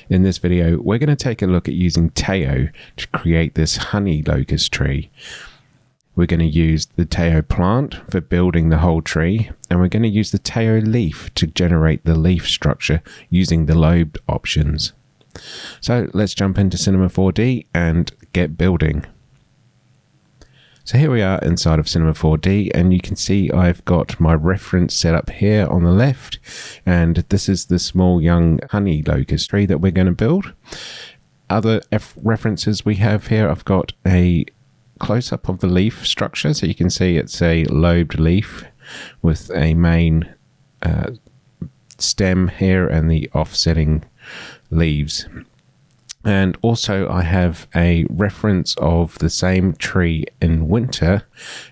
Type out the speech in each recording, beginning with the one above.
In this video, we're going to take a look at using Teo to create this honey locust tree. We're going to use the Teo plant for building the whole tree, and we're going to use the Teo leaf to generate the leaf structure using the lobed options. So let's jump into Cinema 4D and get building. So here we are inside of Cinema 4D, and you can see I've got my reference set up here on the left, and this is the small young honey locust tree that we're going to build. Other references we have here, I've got a close-up of the leaf structure, so you can see it's a lobed leaf with a main stem here and the offsetting leaves. And also I have a reference of the same tree in winter,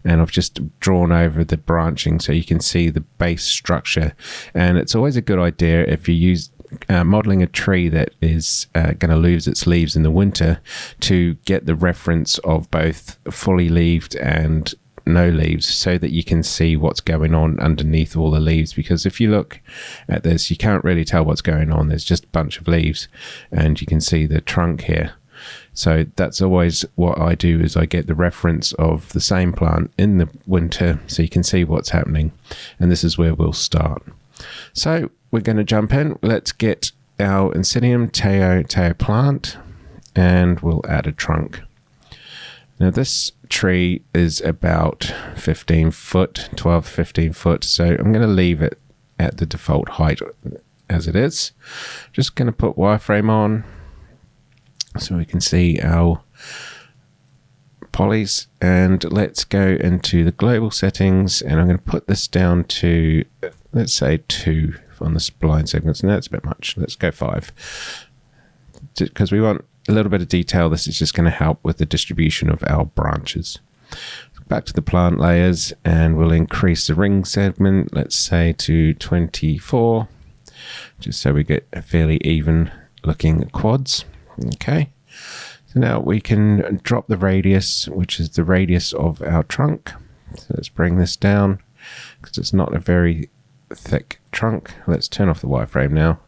and I've just drawn over the branching so you can see the base structure. And it's always a good idea if you use modeling a tree that is going to lose its leaves in the winter to get the reference of both fully leaved and no leaves, so that you can see what's going on underneath all the leaves. Because if you look at this, you can't really tell what's going on. There's just a bunch of leaves, and you can see the trunk here. So that's always what I do, is I get the reference of the same plant in the winter so you can see what's happening. And this is where we'll start. So we're going to jump in. Let's get our Oncidium Teo plant, and we'll add a trunk. Now this tree is about 15 foot, 12 to 15 foot, so I'm going to leave it at the default height as it is. Just going to put wireframe on so we can see our polys, and let's go into the global settings, and I'm going to put this down to, let's say 2 on the spline segments. No, that's a bit much. Let's go 5, because we want a little bit of detail. This is just going to help with the distribution of our branches. Back to the plant layers, and we'll increase the ring segment, let's say to 24, just so we get a fairly even looking quads. Okay, so now we can drop the radius, which is the radius of our trunk. So let's bring this down because it's not a very thick trunk. Let's turn off the wireframe now.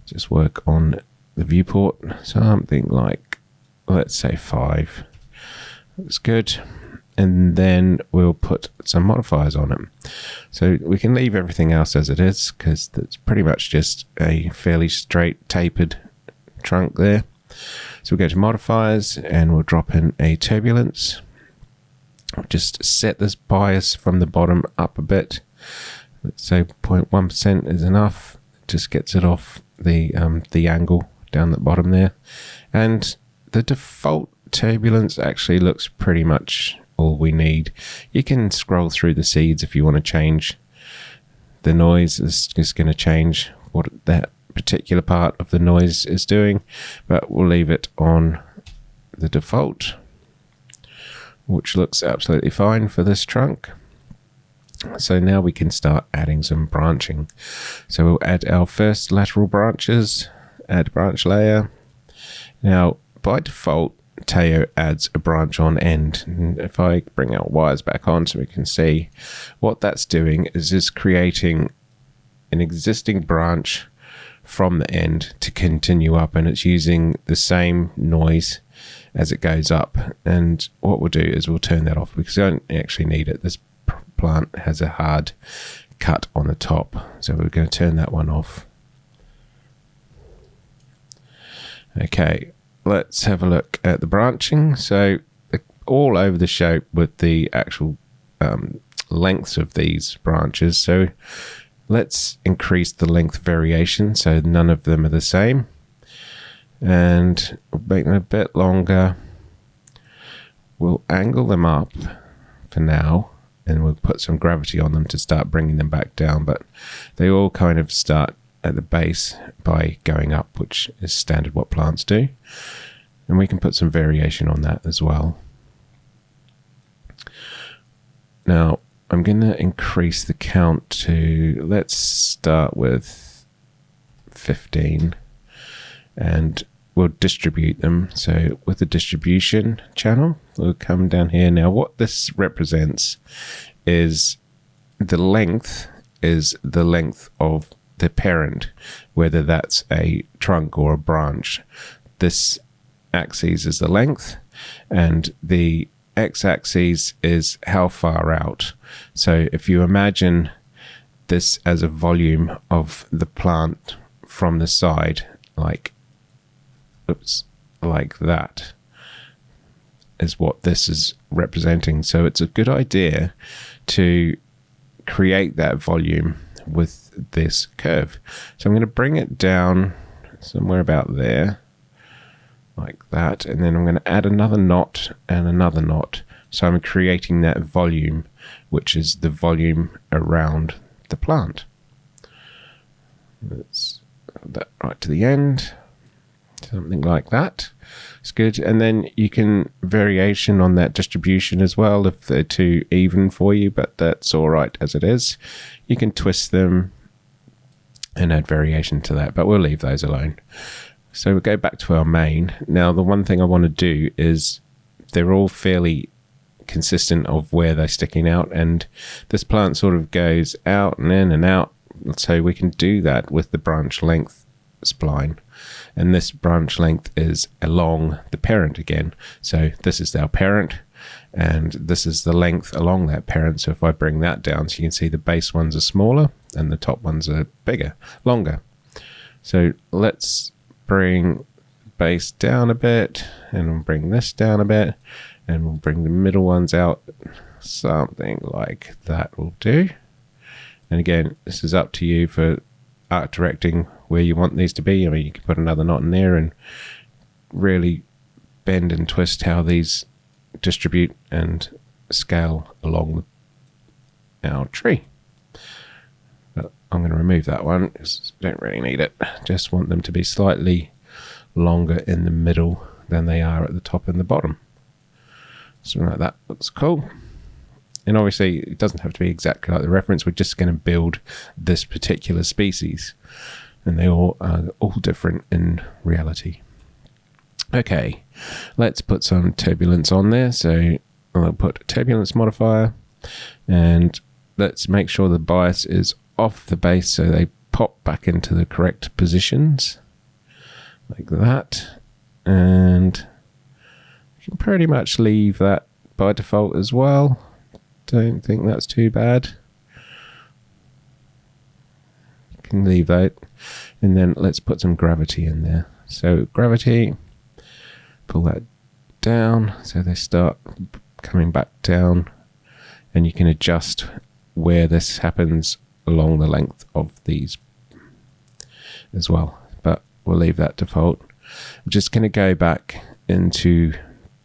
Just work on the viewport, something like, let's say 5. Looks good. And then we'll put some modifiers on it. So we can leave everything else as it is, because it's pretty much just a fairly straight tapered trunk there. So we'll go to modifiers, and we'll drop in a turbulence. Just set this bias from the bottom up a bit. Let's say 0.1% is enough. Just gets it off the angle down the bottom there. And the default turbulence actually looks pretty much all we need. You can scroll through the seeds if you want to change the noise. It's just going to change what that particular part of the noise is doing, but we'll leave it on the default, which looks absolutely fine for this trunk. So now we can start adding some branching. So we'll add our first lateral branches, add branch layer. Now by default, Teo adds a branch on end. And if I bring our wires back on so we can see, what that's doing is creating an existing branch from the end to continue up, and it's using the same noise as it goes up. And what we'll do is we'll turn that off because we don't actually need it. This plant has a hard cut on the top, so we're going to turn that one off. Okay, let's have a look at the branching. So all over the shape with the actual lengths of these branches. So let's increase the length variation so none of them are the same, and make them a bit longer. We'll angle them up for now, and we'll put some gravity on them to start bringing them back down, but they all kind of start at the base by going up, which is standard what plants do. And we can put some variation on that as well. Now I'm going to increase the count to, let's start with 15, and we'll distribute them. So with the distribution channel, we'll come down here. Now what this represents is the length of the parent, whether that's a trunk or a branch. This axis is the length, and the x-axis is how far out. So if you imagine this as a volume of the plant from the side, like that is what this is representing. So it's a good idea to create that volume with this curve. So I'm going to bring it down somewhere about there, like that, and then I'm going to add another knot and another knot. So I'm creating that volume, which is the volume around the plant. Let's add that right to the end, something like that. It's good. And then you can variation on that distribution as well if they're too even for you, but that's all right as it is. You can twist them and add variation to that, but we'll leave those alone. So we'll go back to our main. Now, the one thing I want to do is they're all fairly consistent of where they're sticking out, and this plant sort of goes out and in and out. So we can do that with the branch length spline. And this branch length is along the parent again. So this is our parent, and this is the length along that parent. So if I bring that down, so you can see the base ones are smaller and the top ones are bigger, longer. So let's bring base down a bit, and we'll bring this down a bit, and we'll bring the middle ones out. Something like that will do. And again, this is up to you for art directing where you want these to be. I mean, you can put another knot in there and really bend and twist how these distribute and scale along our tree. But I'm going to remove that one because I don't really need it. Just want them to be slightly longer in the middle than they are at the top and the bottom. Something like that looks cool. And obviously it doesn't have to be exactly like the reference. We're just going to build this particular species, and they all are all different in reality. Okay, let's put some turbulence on there. So I'll put a turbulence modifier, and let's make sure the bias is off the base so they pop back into the correct positions like that. And you can pretty much leave that by default as well. Don't think that's too bad. You can leave that. And then let's put some gravity in there. So gravity, pull that down so they start coming back down, and you can adjust where this happens along the length of these as well, but we'll leave that default. I'm just going to go back into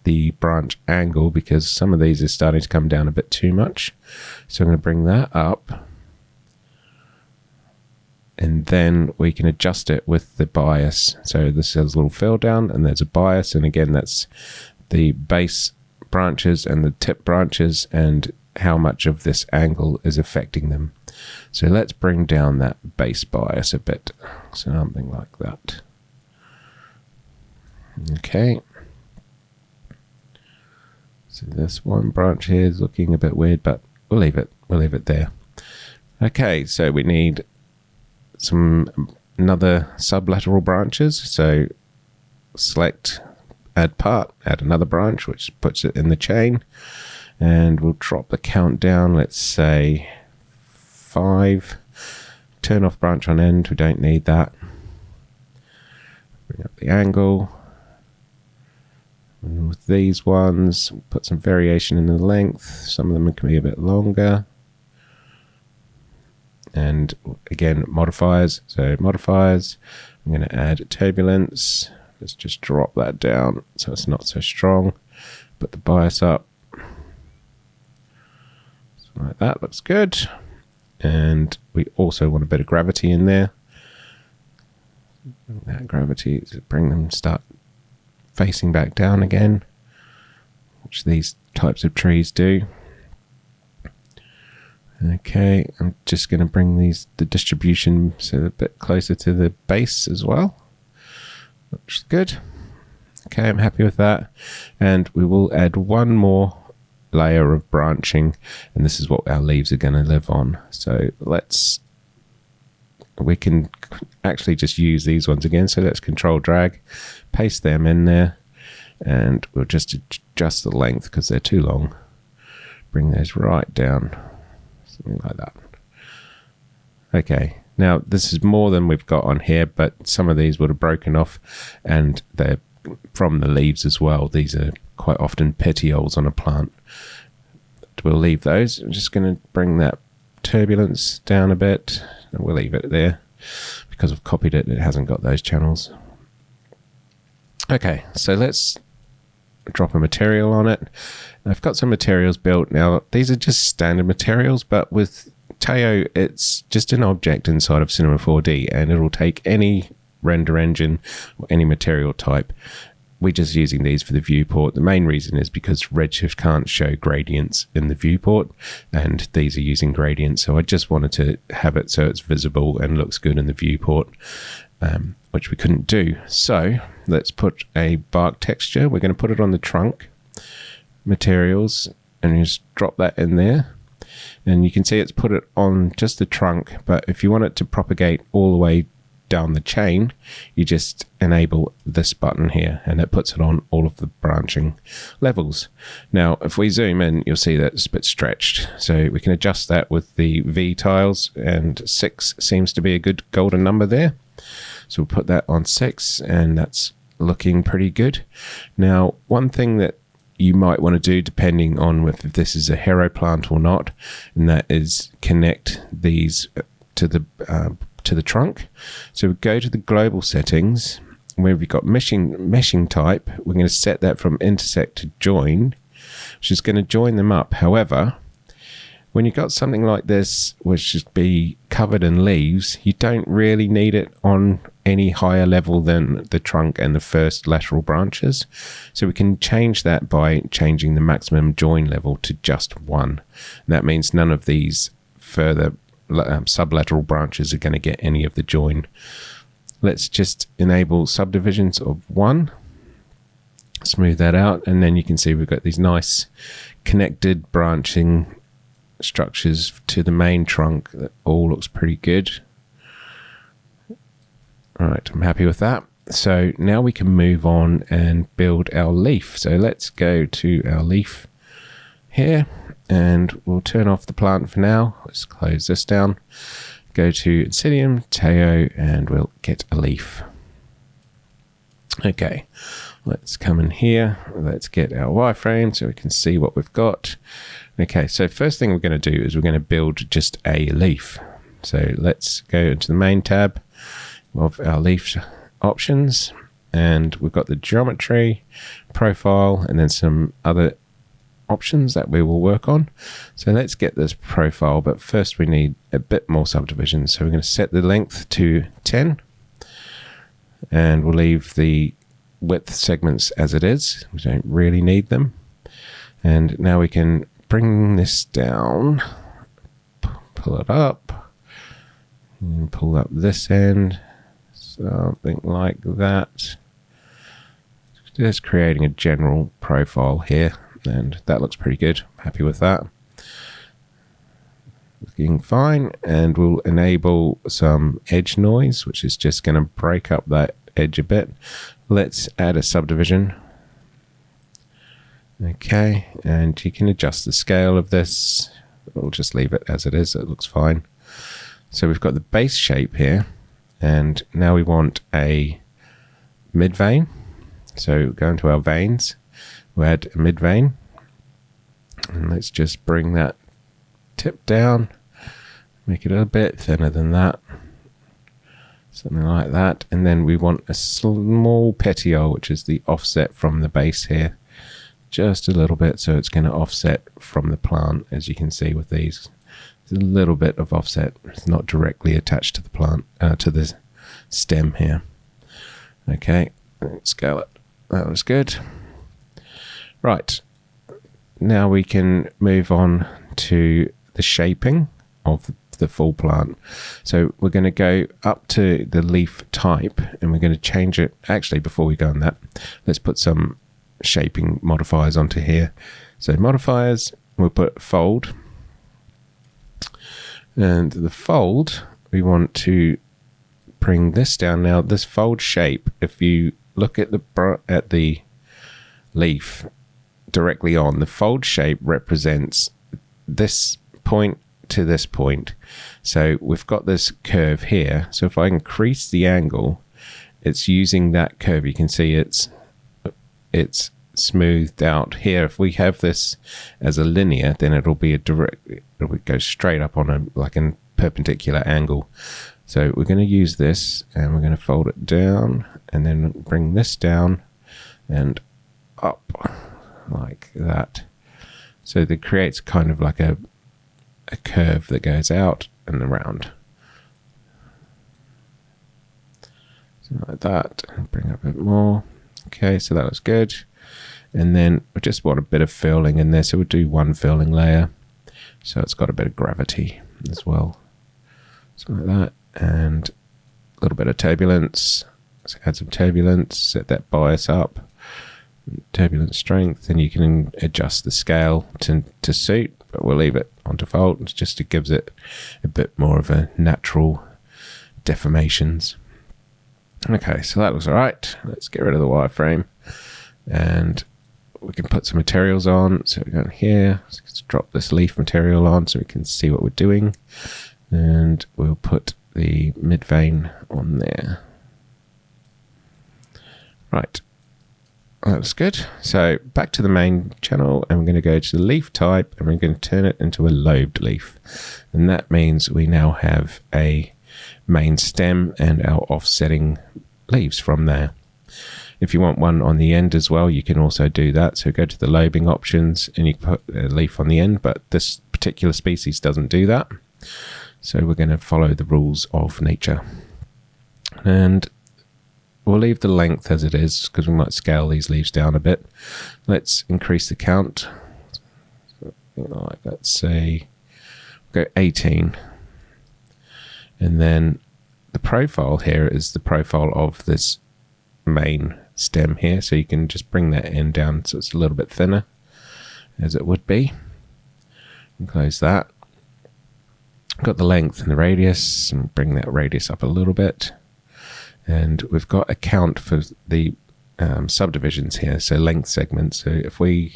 the branch angle because some of these are starting to come down a bit too much. So I'm going to bring that up, and then we can adjust it with the bias. So this has a little fill down and there's a bias, and again that's the base branches and the tip branches and how much of this angle is affecting them. So let's bring down that base bias a bit, something like that. Okay. So this one branch here is looking a bit weird, but we'll leave it. We'll leave it there. Okay, so we need another sublateral branches. So select add part, add another branch, which puts it in the chain, and we'll drop the count down. Let's say 5. Turn off branch on end. We don't need that. Bring up the angle. And with these ones, we'll put some variation in the length. Some of them can be a bit longer. And again, modifiers. So modifiers, I'm going to add turbulence. Let's just drop that down so it's not so strong. Put the bias up. Something like that looks good. And we also want a bit of gravity in there. That gravity to bring them start facing back down again, which these types of trees do. Okay, I'm just going to bring the distribution so a bit closer to the base as well, which is good. Okay, I'm happy with that. And we will add one more layer of branching, and this is what our leaves are going to live on. So let's we can actually just use these ones again. So let's control drag, paste them in there, and we'll just adjust the length because they're too long. Bring those right down, something like that. Okay, now this is more than we've got on here, but some of these would have broken off, and they're from the leaves as well. These are quite often petioles on a plant. We'll leave those. I'm just going to bring that turbulence down a bit, and we'll leave it there because I've copied it. It hasn't got those channels. Okay, so let's drop a material on it. I've got some materials built. Now, these are just standard materials, but with Teo, it's just an object inside of Cinema 4D, and it'll take any render engine or any material type. We're just using these for the viewport. The main reason is because Redshift can't show gradients in the viewport, and these are using gradients. So I just wanted to have it so it's visible and looks good in the viewport, which we couldn't do. So let's put a bark texture. We're going to put it on the trunk materials, and just drop that in there. And you can see it's put it on just the trunk, but if you want it to propagate all the way down the chain, you just enable this button here, and it puts it on all of the branching levels. Now, if we zoom in, you'll see that it's a bit stretched. So we can adjust that with the V tiles, and 6 seems to be a good golden number there. So we'll put that on 6, and that's looking pretty good. Now, one thing that you might want to do, depending on if this is a hero plant or not, and that is connect these to the trunk. So we go to the global settings where we've got meshing type. We're going to set that from intersect to join, which is going to join them up. However, when you've got something like this, which should be covered in leaves, you don't really need it on any higher level than the trunk and the first lateral branches. So we can change that by changing the maximum join level to just 1. And that means none of these further sublateral branches are going to get any of the join. Let's just enable subdivisions of 1. Smooth that out, and then you can see we've got these nice connected branching structures to the main trunk. That all looks pretty good. All right, I'm happy with that. So now we can move on and build our leaf. So let's go to our leaf here, and we'll turn off the plant for now. Let's close this down. Go to Insidium, Teo, and we'll get a leaf. Okay, let's come in here. Let's get our wireframe so we can see what we've got. Okay, so first thing we're going to do is we're going to build just a leaf. So let's go into the main tab of our leaf options, and we've got the geometry, profile, and then some other options that we will work on. So let's get this profile, but first we need a bit more subdivision. So we're going to set the length to 10, and we'll leave the width segments as it is. We don't really need them. And now we can bring this down, pull it up, and pull up this end, something like that. Just creating a general profile here, and that looks pretty good. Happy with that. Looking fine, and we'll enable some edge noise, which is just going to break up that edge a bit. Let's add a subdivision. Okay, and you can adjust the scale of this. We'll just leave it as it is. It looks fine. So we've got the base shape here, and now we want a mid vein. So go into our veins, we'll add a mid vein, and let's just bring that tip down, make it a bit thinner than that, something like that. And then we want a small petiole, which is the offset from the base here, just a little bit, so it's going to offset from the plant. As you can see with these, there's a little bit of offset. It's not directly attached to the plant, to the stem here. Okay, let's scale it. That was good. Right, now we can move on to the shaping of the full plant. So we're going to go up to the leaf type, and we're going to change it. Actually, before we go on that, let's put some shaping modifiers onto here. So modifiers, we'll put fold, and the fold we want to bring this down. Now this fold shape, if you look at the leaf directly on, the fold shape represents this point to this point. So we've got this curve here. So if I increase the angle, it's using that curve. You can see it's smoothed out here. If we have this as a linear, then it'll be it'll go straight up on a perpendicular angle. So we're going to use this, and we're going to fold it down, and then bring this down and up like that. So that creates kind of like a curve that goes out and around. So like that. Bring up a bit more. Okay, so that looks good. And then we just want a bit of furling in there, so we'll do one furling layer. So it's got a bit of gravity as well. Something like that. And a little bit of turbulence. Let's add some turbulence, set that bias up, turbulence strength, and you can adjust the scale to suit, but we'll leave it on default just it gives it a bit more of a natural deformations. Okay, so that looks all right. Let's get rid of the wireframe, and we can put some materials on. So we're going here, let's drop this leaf material on so we can see what we're doing, and we'll put the mid vein on there. Right, that's good. So back to the main channel, and we're going to go to the leaf type, and we're going to turn it into a lobed leaf, and that means we now have a main stem and our offsetting leaves from there. If you want one on the end as well, you can also do that. So go to the lobing options, and you put a leaf on the end, but this particular species doesn't do that. So we're going to follow the rules of nature, and we'll leave the length as it is because we might scale these leaves down a bit. Let's increase the count. Like, let's say go 18. And then the profile here is the profile of this main stem here. So you can just bring that end down so it's a little bit thinner as it would be. And close that. Got the length and the radius, and bring that radius up a little bit. And we've got a count for the subdivisions here, so length segments. So if we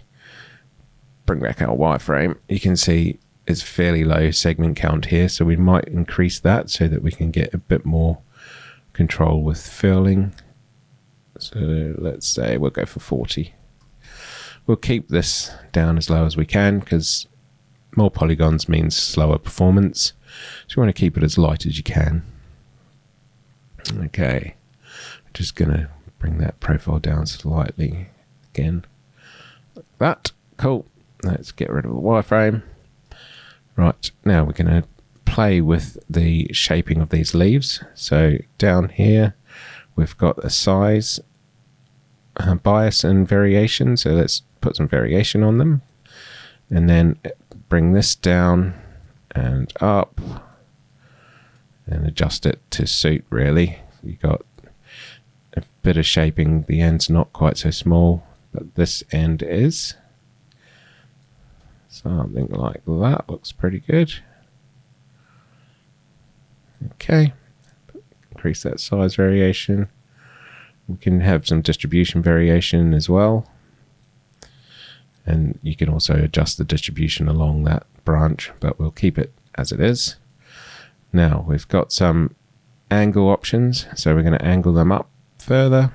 bring back our wireframe, you can see it's fairly low segment count here. So we might increase that so that we can get a bit more control with furling. So let's say we'll go for 40. We'll keep this down as low as we can because more polygons means slower performance. So you want to keep it as light as you can. Okay, just gonna bring that profile down slightly again, like that. Cool. Let's get rid of the wireframe. Right, now we're gonna play with the shaping of these leaves. So down here, we've got a size, bias, and variation. So let's put some variation on them, and then bring this down and up, and adjust it to suit really. You got a bit of shaping. The end's not quite so small, but this end is. Something like that looks pretty good. Okay, increase that size variation. We can have some distribution variation as well. And you can also adjust the distribution along that branch, but we'll keep it as it is. Now we've got some angle options, so we're going to angle them up further,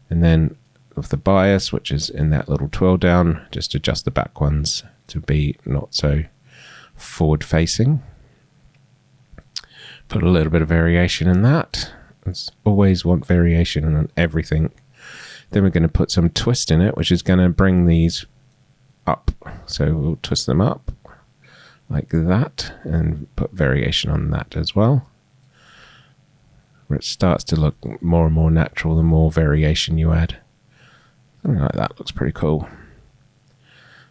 and then with the bias, which is in that little twirl down, just adjust the back ones to be not so forward facing. Put a little bit of variation in that. Let's always want variation on everything. Then we're going to put some twist in it, which is going to bring these up. So we'll twist them up like that and put variation on that as well, where it starts to look more and more natural the more variation you add. Something like that looks pretty cool.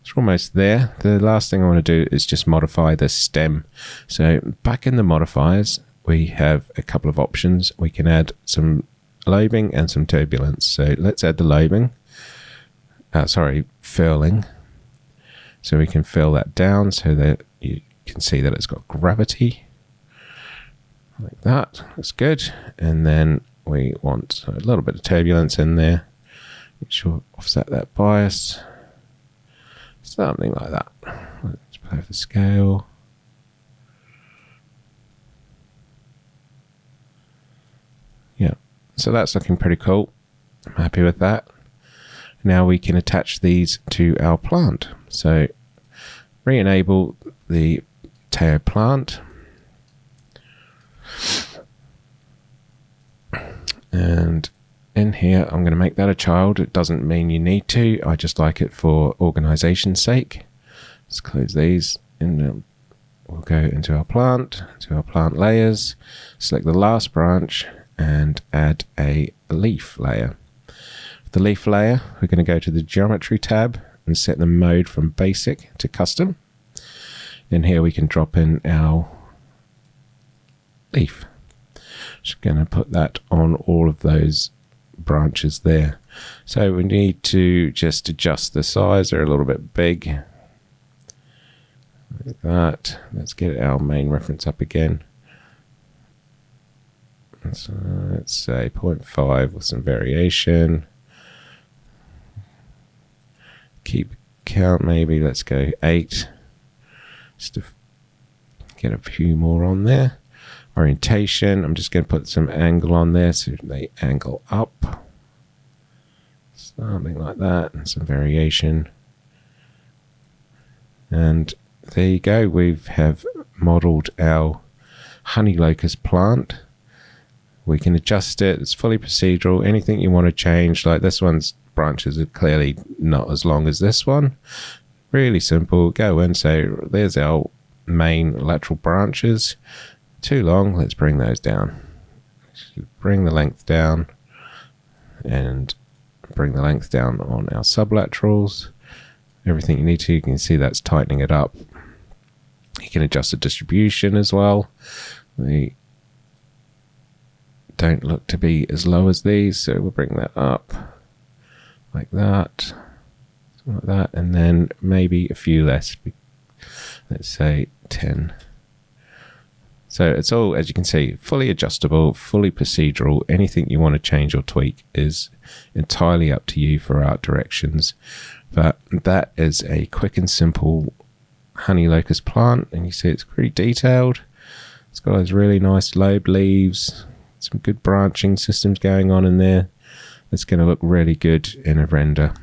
It's almost there. The last thing I want to do is just modify the stem. So back in the modifiers, we have a couple of options. We can add some lobing and some turbulence. So let's add the lobing. Furling. So we can fill that down so that you can see that it's got gravity. like that. That's good. And then we want a little bit of turbulence in there. Make sure offset that bias. Something like that. Let's play with the scale. Yeah, so that's looking pretty cool. I'm happy with that. Now we can attach these to our plant. So re-enable the Teo plant. And in here, I'm going to make that a child. It doesn't mean you need to. I just like it for organization's sake. Let's close these and we'll go into our plant layers, select the last branch and add a leaf layer. The leaf layer, we're going to go to the geometry tab and set the mode from basic to custom. In here we can drop in our leaf. Just going to put that on all of those branches there. So we need to just adjust the size. They're a little bit big. Like that. Let's get our main reference up again. So let's say 0.5 with some variation. Keep count maybe. Let's go 8. Just to get a few more on there. Orientation, I'm just going to put some angle on there so they angle up. Something like that, and some variation. And there you go, we have modeled our honey locust plant. We can adjust it, it's fully procedural. Anything you want to change, like this one's branches are clearly not as long as this one. Really simple, go in, say there's our main lateral branches. Too long, let's bring those down. Bring the length down and bring the length down on our sublaterals. Everything you need to, you can see that's tightening it up. You can adjust the distribution as well. They don't look to be as low as these, so we'll bring that up like that, like that, and then maybe a few less. Let's say 10. So it's all, as you can see, fully adjustable, fully procedural. Anything you want to change or tweak is entirely up to you for art directions. But that is a quick and simple honey locust plant. And you see it's pretty detailed. It's got those really nice lobe leaves, some good branching systems going on in there. It's going to look really good in a render.